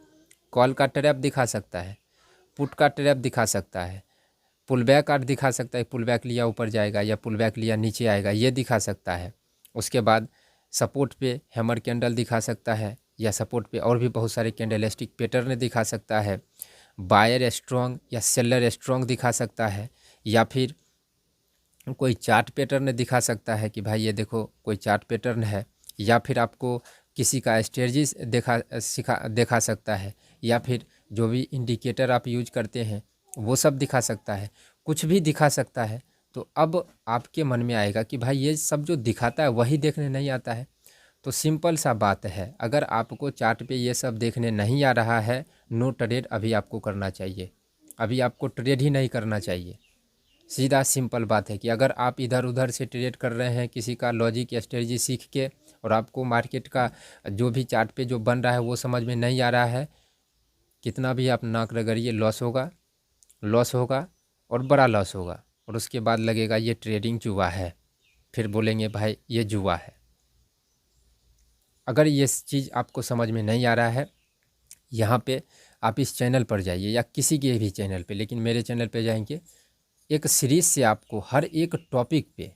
कॉल का ट्रैप दिखा सकता है, पुट का ट्रैप दिखा सकता है, पुल बैक आर्ट दिखा सकता है, पुल बैक लिया ऊपर जाएगा या पुल बैक लिया नीचे आएगा, ये दिखा सकता है। उसके बाद सपोर्ट पे हैमर कैंडल दिखा सकता है, या सपोर्ट पे और भी बहुत सारे कैंडलस्टिक पैटर्न दिखा सकता है। बायर स्ट्रॉन्ग या सेलर स्ट्रॉन्ग दिखा सकता है, या फिर कोई चार्ट पैटर्न दिखा सकता है कि भाई ये देखो कोई चार्ट पैटर्न है, या फिर आपको किसी का स्ट्रेटजी दिखा सकता है, या फिर जो भी इंडिकेटर आप यूज करते हैं वो सब दिखा सकता है, कुछ भी दिखा सकता है। तो अब आपके मन में आएगा कि भाई ये सब जो दिखाता है वही देखने नहीं आता है। तो सिंपल सा बात है, अगर आपको चार्ट पे ये सब देखने नहीं आ रहा है, नो ट्रेड अभी आपको करना चाहिए, अभी आपको ट्रेड ही नहीं करना चाहिए। सीधा सिंपल बात है कि अगर आप इधर उधर से ट्रेड कर रहे हैं किसी का लॉजिक या स्ट्रेटजी सीख के, और आपको मार्केट का जो भी चार्ट पे जो बन रहा है वो समझ में नहीं आ रहा है, कितना भी आप नाक रगड़िए लॉस होगा, लॉस होगा और बड़ा लॉस होगा। और उसके बाद लगेगा ये ट्रेडिंग जुआ है, फिर बोलेंगे भाई ये जुआ है। अगर ये चीज़ आपको समझ में नहीं आ रहा है, यहाँ पे आप इस चैनल पर जाइए या किसी के भी चैनल पे, लेकिन मेरे चैनल पे जाएंगे, एक सीरीज़ से आपको हर एक टॉपिक पे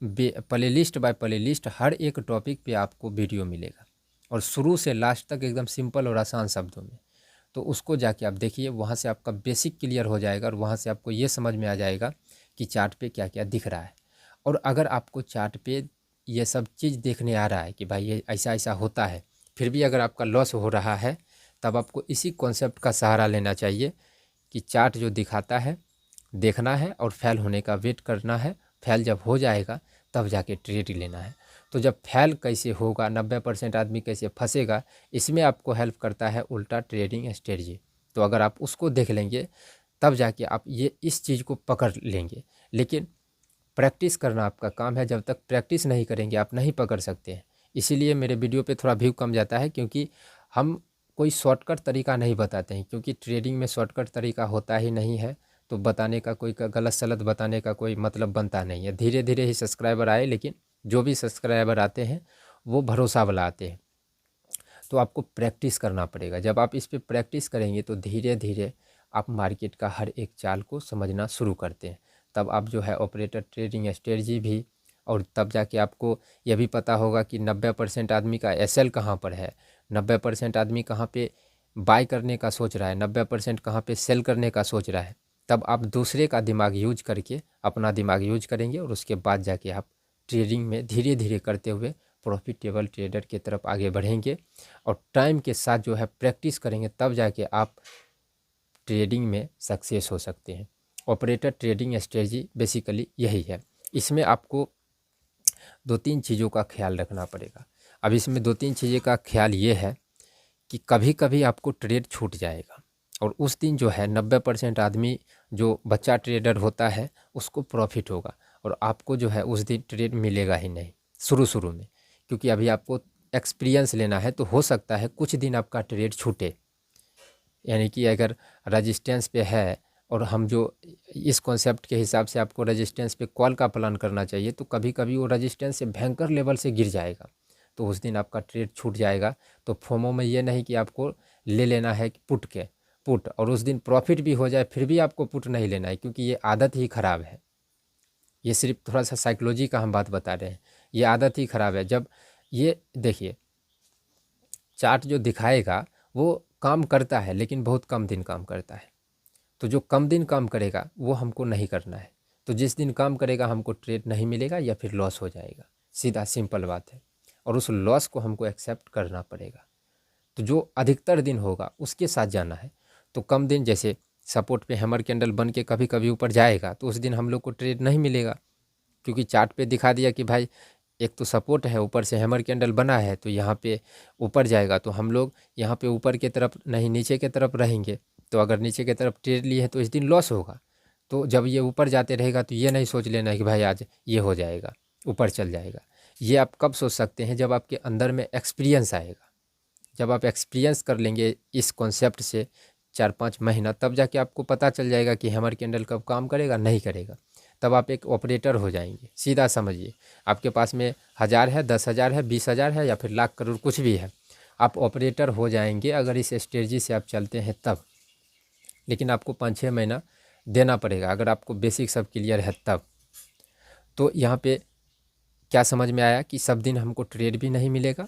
प्लेलिस्ट बाय प्लेलिस्ट हर एक टॉपिक पे आपको वीडियो मिलेगा, और शुरू से लास्ट तक एकदम सिंपल और आसान शब्दों में। तो उसको जाके आप देखिए, वहाँ से आपका बेसिक क्लियर हो जाएगा और वहाँ से आपको ये समझ में आ जाएगा कि चार्ट पे क्या क्या दिख रहा है। और अगर आपको चार्ट पे ये सब चीज़ देखने आ रहा है कि भाई ये ऐसा ऐसा होता है, फिर भी अगर आपका लॉस हो रहा है, तब आपको इसी कॉन्सेप्ट का सहारा लेना चाहिए कि चार्ट जो दिखाता है देखना है और फेल होने का वेट करना है। फेल जब हो जाएगा तब जाके ट्रेड लेना है। तो जब फेल कैसे होगा, 90% आदमी कैसे फंसेगा, इसमें आपको हेल्प करता है उल्टा ट्रेडिंग स्ट्रेटजी। तो अगर आप उसको देख लेंगे तब जाके आप ये इस चीज़ को पकड़ लेंगे। लेकिन प्रैक्टिस करना आपका काम है, जब तक प्रैक्टिस नहीं करेंगे आप नहीं पकड़ सकते हैं। इसीलिए मेरे वीडियो पे थोड़ा व्यू कम जाता है, क्योंकि हम कोई शॉर्टकट तरीका नहीं बताते हैं, क्योंकि ट्रेडिंग में शॉर्टकट तरीका होता ही नहीं है। तो बताने का कोई गलत सलत बताने का कोई मतलब बनता नहीं है। धीरे धीरे ही सब्सक्राइबर आए, लेकिन जो भी सब्सक्राइबर आते हैं वो भरोसा वाला आते हैं। तो आपको प्रैक्टिस करना पड़ेगा। जब आप इस पर प्रैक्टिस करेंगे तो धीरे धीरे आप मार्केट का हर एक चाल को समझना शुरू करते हैं। तब आप जो है ऑपरेटर ट्रेडिंग स्ट्रेटजी भी, और तब जाके आपको यह भी पता होगा कि 90% आदमी का एसएल कहाँ पर है, 90% आदमी कहाँ पे बाय करने का सोच रहा है, 90% कहाँ पे सेल करने का सोच रहा है। तब आप दूसरे का दिमाग यूज करके अपना दिमाग यूज करेंगे, और उसके बाद जाके आप ट्रेडिंग में धीरे धीरे करते हुए प्रॉफिटेबल ट्रेडर की तरफ आगे बढ़ेंगे। और टाइम के साथ जो है प्रैक्टिस करेंगे, तब जाके आप ट्रेडिंग में सक्सेस हो सकते हैं। ऑपरेटर ट्रेडिंग स्ट्रेटजी बेसिकली यही है। इसमें आपको 2-3 चीज़ों का ख्याल रखना पड़ेगा। अब इसमें 2-3 चीज़ें का ख्याल ये है कि कभी कभी आपको ट्रेड छूट जाएगा, और उस दिन जो है 90% आदमी जो बच्चा ट्रेडर होता है उसको प्रॉफिट होगा, और आपको जो है उस दिन ट्रेड मिलेगा ही नहीं शुरू में, क्योंकि अभी आपको एक्सपीरियंस लेना है। तो हो सकता है कुछ दिन आपका ट्रेड छूटे, यानी कि अगर रजिस्टेंस पे है, और हम जो इस कॉन्सेप्ट के हिसाब से आपको रजिस्टेंस पे कॉल का प्लान करना चाहिए, तो कभी कभी वो रजिस्टेंस से भयंकर लेवल से गिर जाएगा, तो उस दिन आपका ट्रेड छूट जाएगा। तो फोमो में ये नहीं कि आपको ले लेना है कि पुट और उस दिन प्रॉफिट भी हो जाए फिर भी आपको पुट नहीं लेना है, क्योंकि ये आदत ही ख़राब है। ये सिर्फ थोड़ा सा साइकोलॉजी का हम बात बता रहे हैं, ये आदत ही ख़राब है। जब ये देखिए, चार्ट जो दिखाएगा वो काम करता है, लेकिन बहुत कम दिन काम करता है। तो जो कम दिन काम करेगा वो हमको नहीं करना है। तो जिस दिन काम करेगा हमको ट्रेड नहीं मिलेगा या फिर लॉस हो जाएगा, सीधा सिंपल बात है। और उस लॉस को हमको एक्सेप्ट करना पड़ेगा। तो जो अधिकतर दिन होगा उसके साथ जाना है। तो कम दिन, जैसे सपोर्ट पे हैमर कैंडल बन के कभी कभी ऊपर जाएगा, तो उस दिन हम लोग को ट्रेड नहीं मिलेगा, क्योंकि चार्ट पे दिखा दिया कि भाई एक तो सपोर्ट है, ऊपर से हैमर कैंडल बना है, तो यहाँ पे ऊपर जाएगा, तो हम लोग यहाँ पे ऊपर की तरफ नहीं नीचे की तरफ रहेंगे। तो अगर नीचे की तरफ ट्रेड लिए है तो इस दिन लॉस होगा। तो जब ये ऊपर जाते रहेगा तो ये नहीं सोच लेना कि भाई आज ये हो जाएगा, ऊपर चल जाएगा। ये आप कब सोच सकते हैं, जब आपके अंदर में एक्सपीरियंस आएगा। जब आप एक्सपीरियंस कर लेंगे इस कॉन्सेप्ट से 4-5 महीना, तब जाके आपको पता चल जाएगा कि हैमर कैंडल कब काम करेगा, नहीं करेगा। तब आप एक ऑपरेटर हो जाएंगे। सीधा समझिए, आपके पास में 1000 है, 10,000 है, 20,000 है, या फिर लाख करोड़ कुछ भी है, आप ऑपरेटर हो जाएंगे अगर इस स्ट्रेटजी से आप चलते हैं तब। लेकिन आपको 5-6 महीना देना पड़ेगा, अगर आपको बेसिक सब क्लियर है तब। तो यहाँ पे क्या समझ में आया कि सब दिन हमको ट्रेड भी नहीं मिलेगा।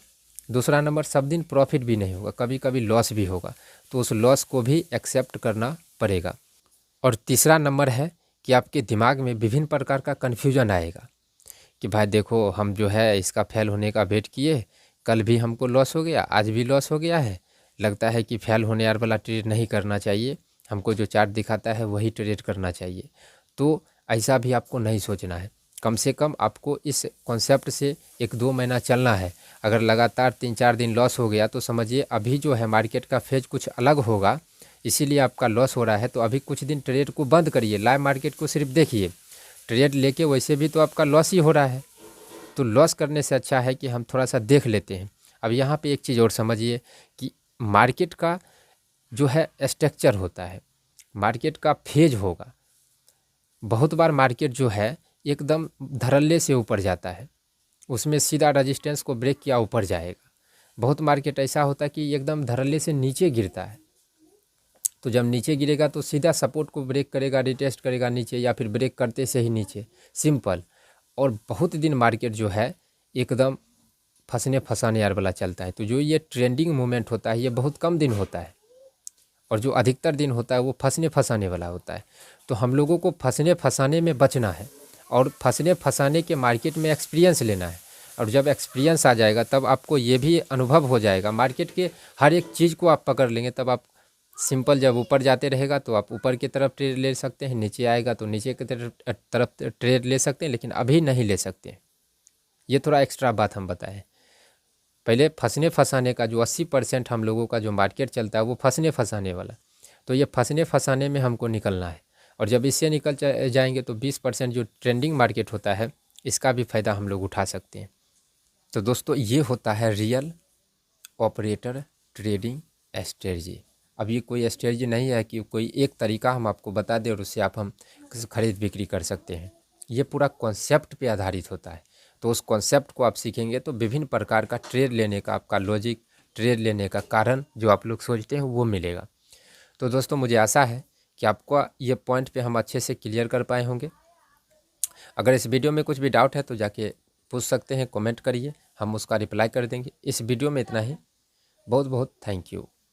दूसरा नंबर, सब दिन प्रॉफिट भी नहीं होगा, कभी कभी लॉस भी होगा, तो उस लॉस को भी एक्सेप्ट करना पड़ेगा। और तीसरा नंबर है कि आपके दिमाग में विभिन्न प्रकार का कन्फ्यूजन आएगा कि भाई देखो, हम जो है इसका फेल होने का वेट किए, कल भी हमको लॉस हो गया, आज भी लॉस हो गया है, लगता है कि फेल होने वाला ट्रेड नहीं करना चाहिए, हमको जो चार्ट दिखाता है वही ट्रेड करना चाहिए। तो ऐसा भी आपको नहीं सोचना है। कम से कम आपको इस कॉन्सेप्ट से 1-2 महीना चलना है। अगर लगातार 3-4 दिन लॉस हो गया तो समझिए अभी जो है मार्केट का फेज कुछ अलग होगा, इसीलिए आपका लॉस हो रहा है। तो अभी कुछ दिन ट्रेड को बंद करिए, लाइव मार्केट को सिर्फ देखिए। ट्रेड लेके वैसे भी तो आपका लॉस ही हो रहा है, तो लॉस करने से अच्छा है कि हम थोड़ा सा देख लेते हैं। अब यहाँ पे एक चीज़ और समझिए कि मार्केट का जो है स्ट्रक्चर होता है, मार्केट का फेज होगा। बहुत बार मार्केट जो है एकदम धड़ल्ले से ऊपर जाता है, उसमें सीधा रेजिस्टेंस को ब्रेक किया ऊपर जाएगा। बहुत मार्केट ऐसा होता है कि एकदम धड़ल्ले से नीचे गिरता है, तो जब नीचे गिरेगा तो सीधा सपोर्ट को ब्रेक करेगा, रिटेस्ट करेगा नीचे, या फिर ब्रेक करते से ही नीचे, सिंपल। और बहुत दिन मार्केट जो है एकदम फंसने फंसाने वाला चलता है। तो जो ये ट्रेंडिंग मूवमेंट होता है ये बहुत कम दिन होता है, और जो अधिकतर दिन होता है वो फंसने फंसाने वाला होता है। तो हम लोगों को फंसने फंसाने में बचना है, और फंसने फंसाने के मार्केट में एक्सपीरियंस लेना है। और जब एक्सपीरियंस आ जाएगा तब आपको ये भी अनुभव हो जाएगा, मार्केट के हर एक चीज़ को आप पकड़ लेंगे। तब आप सिंपल, जब ऊपर जाते रहेगा तो आप ऊपर की तरफ ट्रेड ले सकते हैं, नीचे आएगा तो नीचे की तरफ ट्रेड ले सकते हैं, लेकिन अभी नहीं ले सकते। ये थोड़ा एक्स्ट्रा बात हम बताएं। पहले फंसने फंसाने का जो 80% हम लोगों का जो मार्केट चलता है वो फंसने फंसाने वाला। तो ये फंसने फंसाने में हमको निकलना है, और जब इससे निकल जाएंगे तो 20% जो ट्रेंडिंग मार्केट होता है इसका भी फ़ायदा हम लोग उठा सकते हैं। तो दोस्तों ये होता है रियल ऑपरेटर ट्रेडिंग स्ट्रेटजी। अब ये कोई स्ट्रेटजी नहीं है कि कोई एक तरीका हम आपको बता दें और उससे हम खरीद बिक्री कर सकते हैं। ये पूरा कॉन्सेप्ट पे आधारित होता है। तो उस कॉन्सेप्ट को आप सीखेंगे तो विभिन्न प्रकार का ट्रेड लेने का आपका लॉजिक, ट्रेड लेने का कारण जो आप लोग सोचते हैं वो मिलेगा। तो दोस्तों मुझे आशा है कि आपको ये पॉइंट पे हम अच्छे से क्लियर कर पाए होंगे। अगर इस वीडियो में कुछ भी डाउट है तो जाके पूछ सकते हैं, कमेंट करिए, हम उसका रिप्लाई कर देंगे। इस वीडियो में इतना ही। बहुत बहुत थैंक यू।